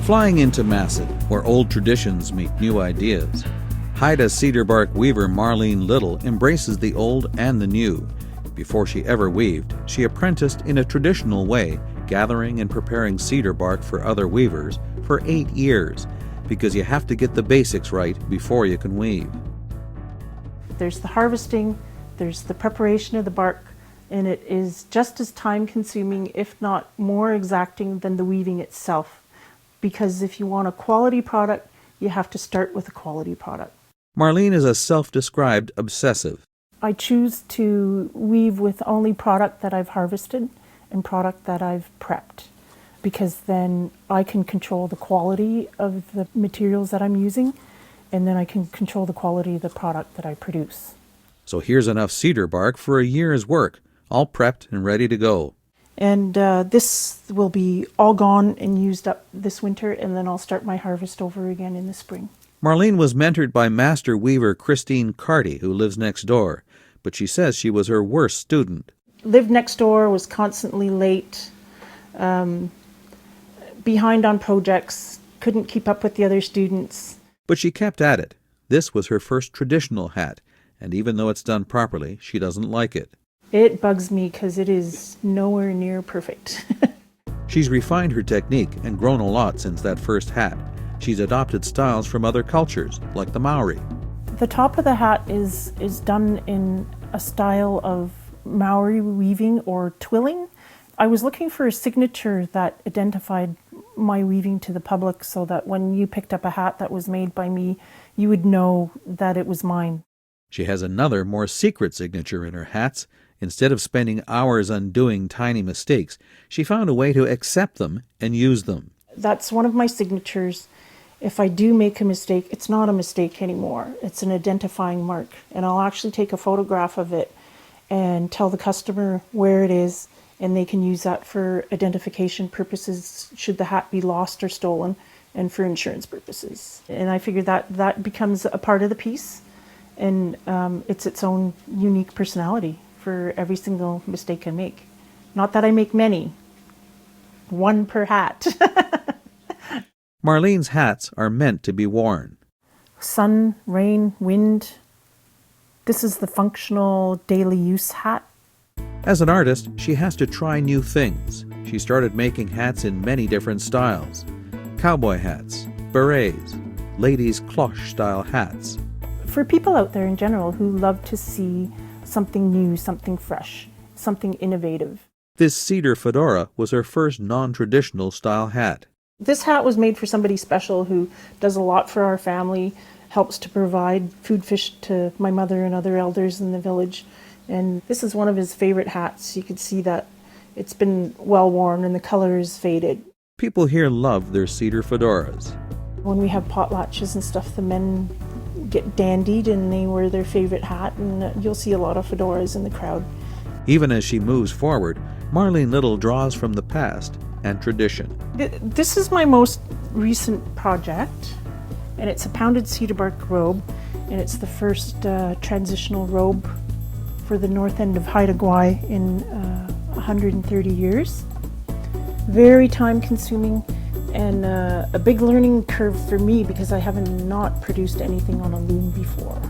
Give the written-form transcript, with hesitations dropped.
Flying into Masset, where old traditions meet new ideas, Haida cedar bark weaver Marlene Liddle embraces the old and the new. Before she ever weaved, she apprenticed in a traditional way, gathering and preparing cedar bark for other weavers for 8 years, because you have to get the basics right before you can weave. There's the harvesting, there's the preparation of the bark, and it is just as time-consuming, if not more exacting, than the weaving itself. Because if you want a quality product, you have to start with a quality product. Marlene is a self-described obsessive. I choose to weave with only product that I've harvested and product that I've prepped, because then I can control the quality of the materials that I'm using, and then I can control the quality of the product that I produce. So here's enough cedar bark for a year's work, all prepped and ready to go. And this will be all gone and used up this winter, and then I'll start my harvest over again in the spring. Marlene was mentored by master weaver Christine Carty, who lives next door, but she says she was her worst student. Lived next door, was constantly late, behind on projects, couldn't keep up with the other students. But she kept at it. This was her first traditional hat, and even though it's done properly, she doesn't like it. It bugs me because it is nowhere near perfect. She's refined her technique and grown a lot since that first hat. She's adopted styles from other cultures, like the Maori. The top of the hat is done in a style of Maori weaving or twilling. I was looking for a signature that identified my weaving to the public so that when you picked up a hat that was made by me, you would know that it was mine. She has another, more secret signature in her hats. Instead of spending hours undoing tiny mistakes, she found a way to accept them and use them. That's one of my signatures. If I do make a mistake, it's not a mistake anymore. It's an identifying mark. And I'll actually take a photograph of it and tell the customer where it is, and they can use that for identification purposes should the hat be lost or stolen, and for insurance purposes. And I figured that becomes a part of the piece, and it's its own unique personality for every single mistake I make. Not that I make many. One per hat. Marlene's hats are meant to be worn. Sun, rain, wind. This is the functional daily use hat. As an artist, she has to try new things. She started making hats in many different styles. Cowboy hats, berets, ladies' cloche-style hats. For people out there in general who love to see something new, something fresh, something innovative. This cedar fedora was her first non-traditional style hat. This hat was made for somebody special who does a lot for our family, helps to provide food fish to my mother and other elders in the village. And this is one of his favorite hats. You can see that it's been well worn and the color is faded. People here love their cedar fedoras. When we have potlatches and stuff, the men get dandied and they wear their favorite hat, and you'll see a lot of fedoras in the crowd. Even as she moves forward, Marlene Liddle draws from the past and tradition. This is my most recent project, and it's a pounded cedar bark robe, and it's the first transitional robe for the north end of Haida Gwaii in 130 years. Very time consuming and a big learning curve for me because I haven't not produced anything on a loom before.